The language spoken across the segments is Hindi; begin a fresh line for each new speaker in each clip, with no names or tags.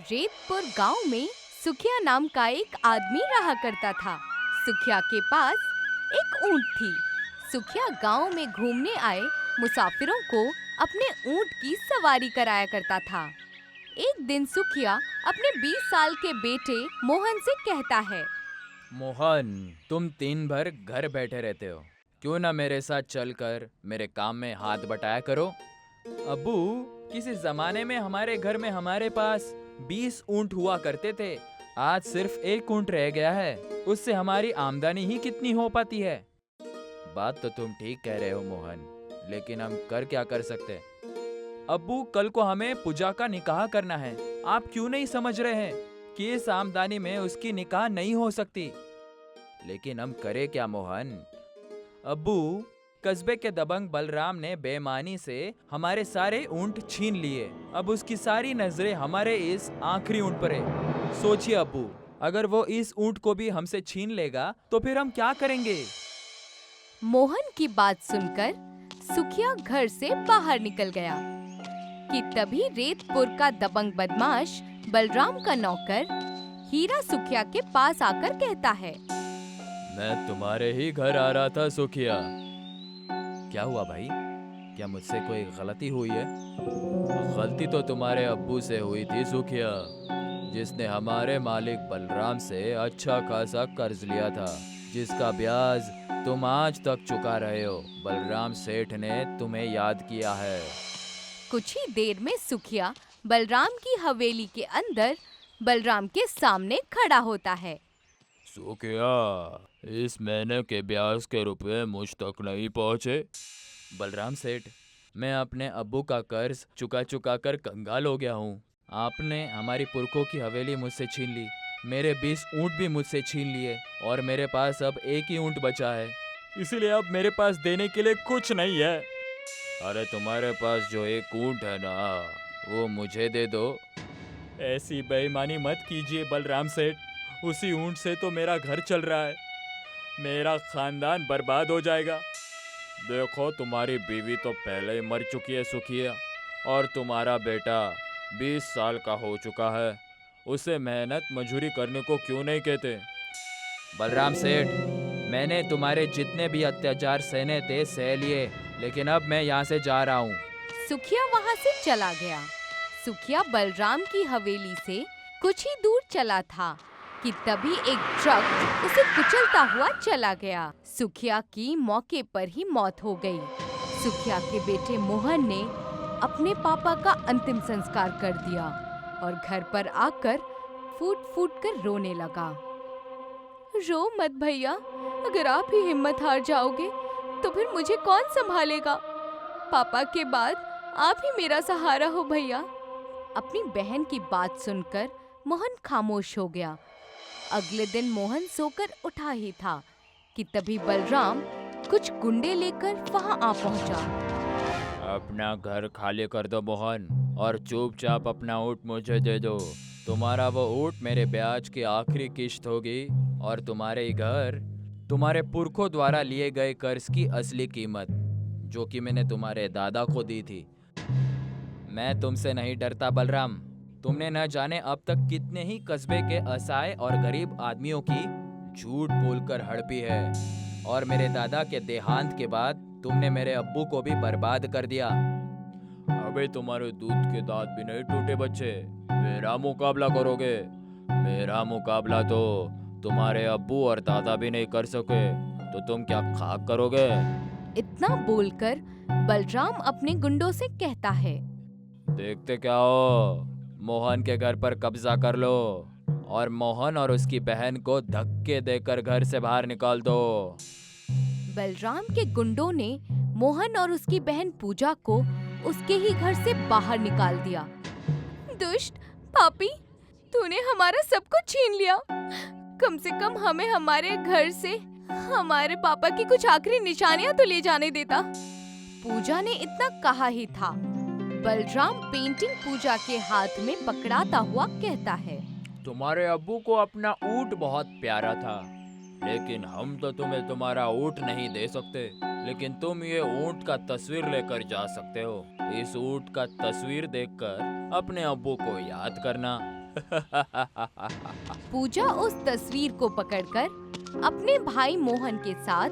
रेतपुर गांव में सुखिया नाम का एक आदमी रहा करता था। सुखिया के पास एक ऊंट थी। सुखिया गांव में घूमने आए मुसाफिरों को अपने ऊंट की सवारी कराया करता था। एक दिन सुखिया अपने 20 साल के बेटे मोहन से कहता है,
मोहन, तुम दिन भर घर बैठे रहते हो, क्यों ना मेरे साथ चलकर मेरे काम में हाथ बटाया करो। अब्बू, किसी जमाने में हमारे घर में हमारे पास 20 ऊंट हुआ करते थे। आज सिर्फ एक ऊंट रह गया है, उससे हमारी आमदनी ही कितनी हो पाती है। बात तो तुम ठीक कह रहे हो मोहन, लेकिन हम कर क्या कर सकते। अब्बू, कल को हमें पूजा का निकाह करना है। आप क्यों नहीं समझ रहे हैं कि इस आमदनी में उसकी निकाह नहीं हो सकती। लेकिन हम करें क्या मोहन। अब्बू, कस्बे के दबंग बलराम ने बेईमानी से हमारे सारे ऊंट छीन लिए। अब उसकी सारी नजरें हमारे इस आखिरी ऊंट पर है। सोचिए अब्बू, अगर वो इस ऊंट को भी हमसे छीन लेगा तो फिर हम क्या करेंगे।
मोहन की बात सुनकर सुखिया घर से बाहर निकल गया कि तभी रेतपुर का दबंग बदमाश बलराम का नौकर हीरा सुखिया के पास आकर कहता है,
मैं तुम्हारे ही घर आ रहा था सुखिया। क्या हुआ भाई, क्या मुझसे कोई गलती हुई है। गलती तो तुम्हारे अब्बू से हुई थी सुखिया, जिसने हमारे मालिक बलराम से अच्छा खासा कर्ज लिया था, जिसका ब्याज तुम आज तक चुका रहे हो। बलराम सेठ ने तुम्हें याद किया है।
कुछ ही देर में सुखिया बलराम की हवेली के अंदर बलराम के सामने खड़ा होता है।
सुखिया, इस महीने के ब्याज के रुपए मुझ तक नहीं पहुंचे। बलराम सेठ, मैं अपने अब्बू का कर्ज चुका चुका कर कंगाल हो गया हूँ। आपने हमारी पुरखों की हवेली मुझसे छीन ली, मेरे 20 ऊंट भी मुझसे छीन लिए और मेरे पास अब एक ही ऊंट बचा है। इसीलिए अब मेरे पास देने के लिए कुछ नहीं है। अरे तुम्हारे पास जो एक ऊंट है ना, वो मुझे दे दो। ऐसी बेईमानी मत कीजिए बलराम सेठ, उसी ऊंट से तो मेरा घर चल रहा है। मेरा खानदान बर्बाद हो जाएगा। देखो, तुम्हारी बीवी तो पहले ही मर चुकी है सुखिया, और तुम्हारा बेटा 20 साल का हो चुका है। उसे मेहनत मजूरी करने को क्यों नहीं कहते। बलराम सेठ, मैंने तुम्हारे जितने भी अत्याचार सहने थे सह लिए, लेकिन अब मैं यहाँ से जा रहा हूँ।
सुखिया वहाँ से चला गया। सुखिया बलराम की हवेली से कुछ ही दूर चला था कि तभी एक ट्रक उसे कुचलता हुआ चला गया। सुखिया की मौके पर ही मौत हो गई। सुखिया के बेटे मोहन ने अपने पापा का अंतिम संस्कार कर दिया और घर पर आकर फूट फूट कर रोने लगा। रो मत भैया, अगर आप ही हिम्मत हार जाओगे तो फिर मुझे कौन संभालेगा। पापा के बाद आप ही मेरा सहारा हो भैया। अपनी बहन की बात सुनकर मोहन खामोश हो गया। अगले दिन मोहन सोकर उठा ही था कि तभी बलराम कुछ गुंडे लेकर वहां आ पहुंचा।
अपना घर खाली कर दो मोहन, और चुपचाप अपना ऊँट मुझे दे दो। तुम्हारा वो ऊँट मेरे ब्याज की आखिरी किश्त होगी, और तुम्हारे घर तुम्हारे पुरखों द्वारा लिए गए कर्ज की असली कीमत, जो कि मैंने तुम्हारे दादा को दी थी। मैं तुमसे नहीं डरता बलराम। तुमने न जाने अब तक कितने ही कस्बे के असहाय और गरीब आदमियों की झूठ बोलकर हड़पी है, और मेरे दादा के देहांत के बाद तुमने मेरे अब्बू को भी बर्बाद कर दिया। अबे तुम्हारे दूध के दांत भी नहीं टूटे बच्चे, मेरा मुकाबला करोगे। मेरा मुकाबला तो तुम्हारे अब्बू और दादा भी नहीं कर सके, तो तुम क्या खाक करोगे।
इतना बोलकर बलराम अपने गुंडों से कहता है,
देखते क्या हो, मोहन के घर पर कब्जा कर लो और मोहन और उसकी बहन को धक्के देकर घर से बाहर निकाल दो।
बलराम के गुंडों ने मोहन और उसकी बहन पूजा को उसके ही घर से बाहर निकाल दिया। दुष्ट पापी, तूने हमारा सब कुछ छीन लिया। कम से कम हमें हमारे घर से हमारे पापा की कुछ आखिरी निशानियां तो ले जाने देता। पूजा ने इतना कहा ही था। बलराम पेंटिंग पूजा के हाथ में पकड़ाता हुआ कहता है,
तुम्हारे अब्बू को अपना ऊँट बहुत प्यारा था, लेकिन हम तो तुम्हें तुम्हारा ऊँट नहीं दे सकते। लेकिन तुम ये ऊँट का तस्वीर लेकर जा सकते हो। इस ऊँट का तस्वीर देखकर अपने अब्बू को याद करना।
पूजा उस तस्वीर को पकड़कर अपने भाई मोहन के साथ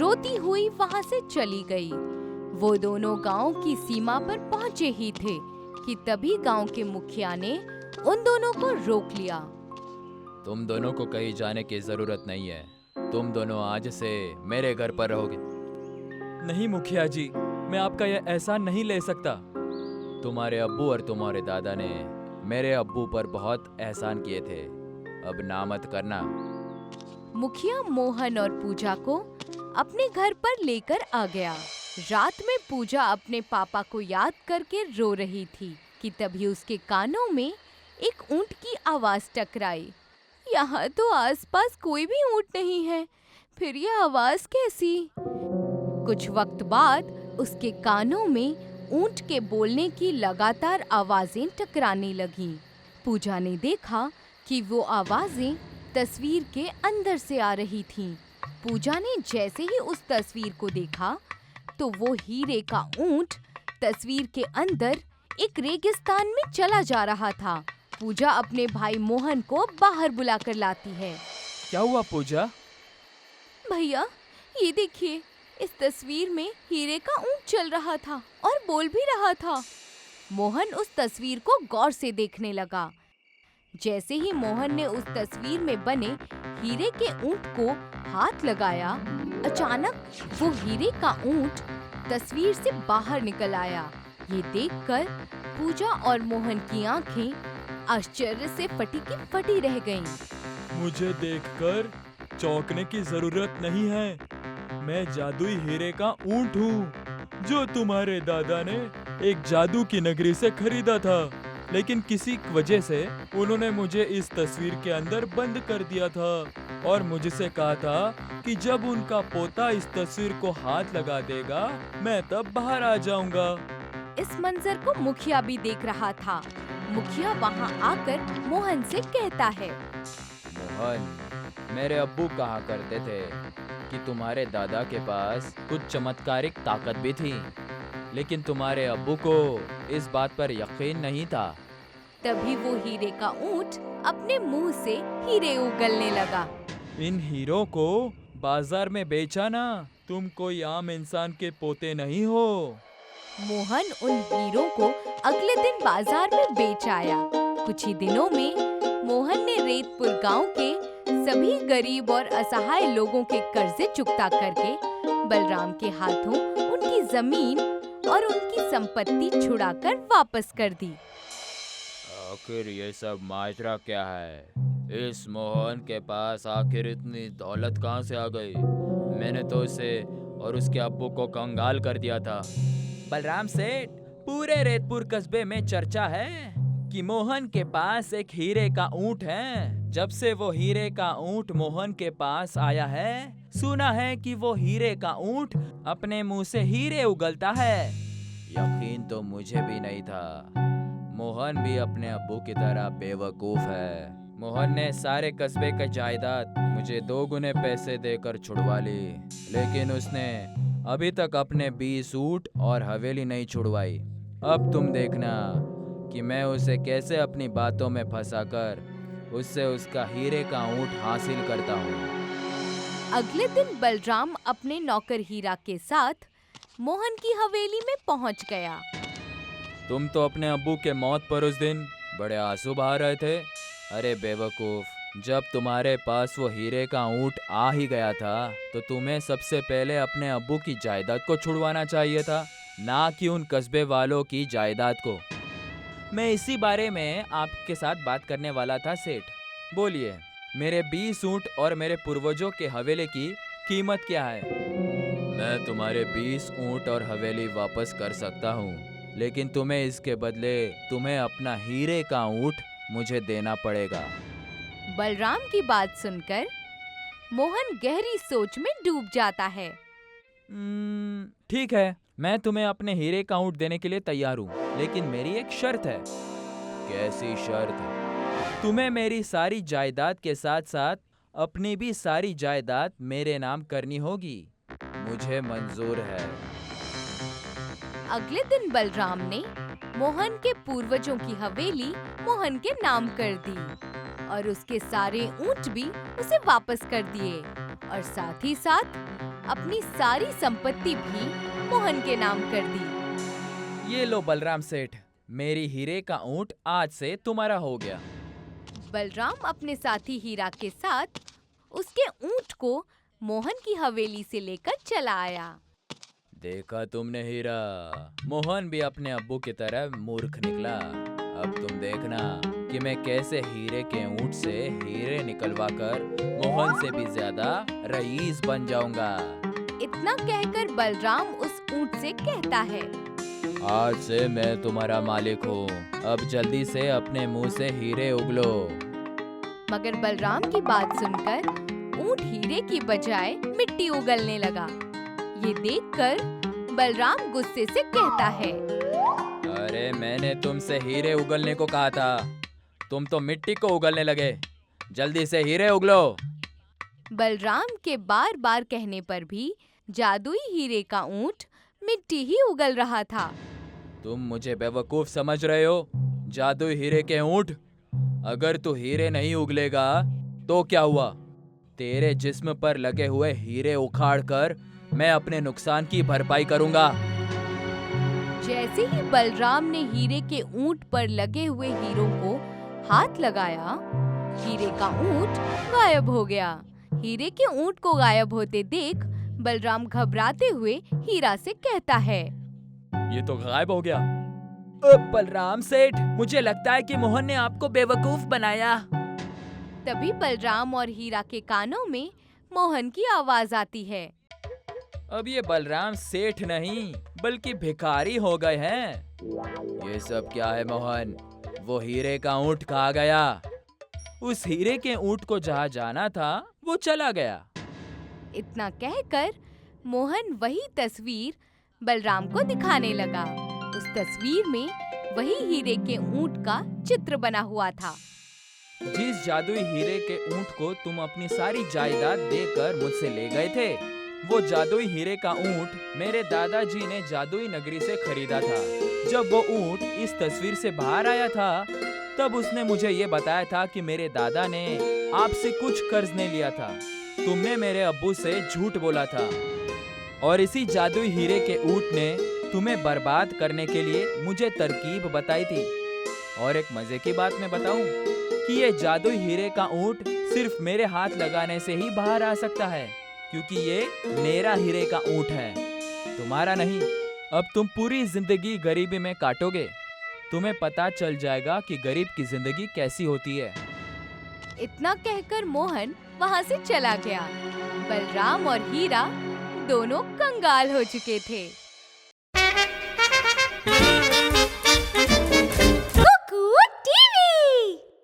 रोती हुई वहाँ से चली गई। वो दोनों गांव की सीमा पर पहुँचे ही थे कि तभी गांव के मुखिया ने उन दोनों को रोक लिया।
तुम दोनों को कहीं जाने की जरूरत नहीं है। तुम दोनों आज से मेरे घर पर रहोगे। नहीं मुखिया जी, मैं आपका यह एहसान नहीं ले सकता। तुम्हारे अब्बू और तुम्हारे दादा ने मेरे अब्बू पर बहुत एहसान किए थे, अब ना मत करना।
मुखिया मोहन और पूजा को अपने घर पर लेकर आ गया। रात में पूजा अपने पापा को याद करके रो रही थी कि तभी उसके कानों में एक ऊंट की आवाज टकराई। यहाँ तो आसपास कोई भी ऊंट नहीं है, फिर यह आवाज कैसी? कुछ वक्त बाद उसके कानों में ऊंट के बोलने की लगातार आवाजें टकराने लगीं। पूजा ने देखा कि वो आवाजें तस्वीर के अंदर से आ रही थीं। पूजा ने जैसे ही उस तस्वीर को देखा तो वो हीरे का ऊंट तस्वीर के अंदर एक रेगिस्तान में चला जा रहा था। पूजा अपने भाई मोहन को बाहर बुलाकर लाती है।
क्या हुआ पूजा?
भैया, ये देखिए, इस तस्वीर में हीरे का ऊंट चल रहा था और बोल भी रहा था। मोहन उस तस्वीर को गौर से देखने लगा। जैसे ही मोहन ने उस तस्वीर में बने हीरे के ऊंट को हाथ लगाया, अचानक वो हीरे का ऊंट तस्वीर से बाहर निकल आया। ये देखकर पूजा और मोहन की आंखें आश्चर्य से फटी की फटी रह गईं।
मुझे देखकर चौंकने की जरूरत नहीं है। मैं जादुई हीरे का ऊंट हूँ जो तुम्हारे दादा ने एक जादू की नगरी से खरीदा था, लेकिन किसी वजह से उन्होंने मुझे इस तस्वीर के अंदर बंद कर दिया था और मुझसे कहा था कि जब उनका पोता इस तस्वीर को हाथ लगा देगा मैं तब बाहर आ जाऊंगा।
इस मंजर को मुखिया भी देख रहा था। मुखिया वहाँ आकर मोहन से कहता है,
मोहन, मेरे अब्बू कहा करते थे कि तुम्हारे दादा के पास कुछ चमत्कारिक ताकत भी थी, लेकिन तुम्हारे अब्बू को इस बात पर यकीन नहीं था।
तभी वो हीरे का ऊंट अपने मुंह से हीरे उगलने लगा।
इन हीरों को बाजार में बेचा ना, तुम कोई आम इंसान के पोते नहीं हो।
मोहन उन हीरों को अगले दिन बाजार में बेच आया। कुछ ही दिनों में मोहन ने रेतपुर गांव के सभी गरीब और असहाय लोगों के कर्जे चुकता करके बलराम के हाथों उनकी जमीन और उनकी संपत्ति छुड़ाकर वापस कर दी।
आखिर ये सब माजरा क्या है? इस मोहन के पास आखिर इतनी दौलत कहाँ से आ गई? मैंने तो उसे और उसके अब्बू को कंगाल कर दिया था। बलराम सेठ, पूरे रेतपुर कस्बे में चर्चा है कि मोहन के पास एक हीरे का ऊंट है। जब से वो हीरे का ऊंट मोहन के पास आया है, सुना है कि वो हीरे का ऊंट अपने मुंह से हीरे उगलता है। यकीन तो मुझे भी नहीं था। मोहन भी अपने अब्बू की तरह बेवकूफ है। मोहन ने सारे कस्बे का जायदाद मुझे 2 गुने पैसे देकर छुड़वा ली, लेकिन उसने अभी तक अपने 20 ऊंट और हवेली नहीं छुड़वाई। अब तुम देखना कि मैं उसे कैसे अपनी बातों में फंसाकर उससे उसका हीरे का ऊंट हासिल करता हूँ।
अगले दिन बलराम अपने नौकर हीरा के साथ मोहन की हवेली में पहुंच गया।
तुम तो अपने अब्बू के मौत पर उस दिन बड़े आंसू बहा रहे थे। अरे बेवकूफ, जब तुम्हारे पास वो हीरे का ऊंट आ ही गया था तो तुम्हें सबसे पहले अपने अब्बू की जायदाद को छुड़वाना चाहिए था, ना कि उन कस्बे वालों की जायदाद को। मैं इसी बारे में आपके साथ बात करने वाला था सेठ। बोलिए, मेरे 20 ऊंट और मेरे पूर्वजों के हवेली की कीमत क्या है? मैं तुम्हारे 20 ऊंट और हवेली वापस कर सकता हूँ, लेकिन तुम्हें इसके बदले तुम्हें अपना हीरे का ऊंट मुझे देना पड़ेगा।
बलराम की बात सुनकर मोहन गहरी सोच में डूब जाता है।
ठीक है, मैं तुम्हें अपने हीरे का ऊंट देने के लिए तैयार हूँ, लेकिन मेरी एक शर्त है। कैसी शर्त? तुम्हें मेरी सारी जायदाद के साथ साथ अपनी भी सारी जायदाद मेरे नाम करनी होगी। मुझे मंजूर है।
अगले दिन बलराम ने मोहन के पूर्वजों की हवेली मोहन के नाम कर दी और उसके सारे ऊंट भी उसे वापस कर दिए और साथ ही साथ अपनी सारी संपत्ति भी मोहन के नाम कर दी।
ये लो बलराम सेठ, मेरी हीरे का ऊंट आज से तुम्हारा हो गया।
बलराम अपने साथी हीरा के साथ उसके ऊंट को मोहन की हवेली से लेकर चला आया।
देखा तुमने हीरा, मोहन भी अपने अब्बू की तरह मूर्ख निकला। अब तुम देखना कि मैं कैसे हीरे के ऊंट से हीरे निकलवा कर मोहन से भी ज्यादा रईस बन जाऊंगा।
इतना कहकर बलराम उस ऊंट से कहता है,
आज से मैं तुम्हारा मालिक हूँ, अब जल्दी से अपने मुंह से हीरे उगलो।
मगर बलराम की बात सुनकर ऊंट हीरे की बजाय मिट्टी उगलने लगा। ये देखकर बलराम गुस्से से कहता है,
अरे मैंने तुमसे हीरे उगलने को कहा था, तुम तो मिट्टी को उगलने लगे। जल्दी से हीरे उगलो।
बलराम के बार बार कहने पर भी जादुई हीरे का ऊंट मिट्टी ही उगल रहा था।
तुम मुझे बेवकूफ समझ रहे हो, जादुई हीरे के ऊंट? अगर तू हीरे नहीं उगलेगा तो क्या हुआ? तेरे जिस्म पर लगे हुए हीरे उखाड़ कर मैं अपने नुकसान की भरपाई करूंगा।
जैसे ही बलराम ने हीरे के ऊंट पर लगे हुए हीरों को हाथ लगाया, हीरे का ऊंट गायब हो गया। हीरे के ऊंट को गायब होते देख बलराम घबराते हुए हीरा से कहता है,
ये तो गायब हो गया।
बलराम सेठ, मुझे लगता है कि मोहन ने आपको बेवकूफ बनाया।
तभी बलराम और हीरा के कानों में मोहन की आवाज आती है,
अब ये बलराम सेठ नहीं बल्कि भिखारी हो गए हैं। ये सब क्या है मोहन? वो हीरे का ऊंट कहाँ गया? उस हीरे के ऊंट को जहाँ जाना था वो चला गया।
इतना कहकर मोहन वही तस्वीर बलराम को दिखाने लगा। उस तस्वीर में वही हीरे के ऊंट का चित्र बना हुआ था।
जिस जादुई हीरे के ऊंट को तुम अपनी सारी जायदाद देकर मुझसे ले गए थे, वो जादुई हीरे का ऊंट मेरे दादाजी ने जादुई नगरी से खरीदा था। जब वो ऊंट इस तस्वीर से बाहर आया था, तब उसने मुझे ये बताया था कि मेरे दादा ने आपसे कुछ कर्ज नहीं लिया था। तुमने मेरे अब्बू से झूठ बोला था और इसी जादुई हीरे के ऊंट ने तुम्हें बर्बाद करने के लिए मुझे तरकीब बताई थी। और एक मजे की बात मैं बताऊं कि ये जादुई हीरे का ऊंट सिर्फ मेरे हाथ लगाने से ही बाहर आ सकता है, क्योंकि ये मेरा हीरे का ऊंट है, तुम्हारा नहीं। अब तुम पूरी जिंदगी गरीबी में काटोगे, तुम्हें पता चल जाएगा कि गरीब की जिंदगी कैसी होती है।
इतना कहकर मोहन वहाँ से चला गया। बलराम और हीरा दोनों कंगाल हो चुके थे।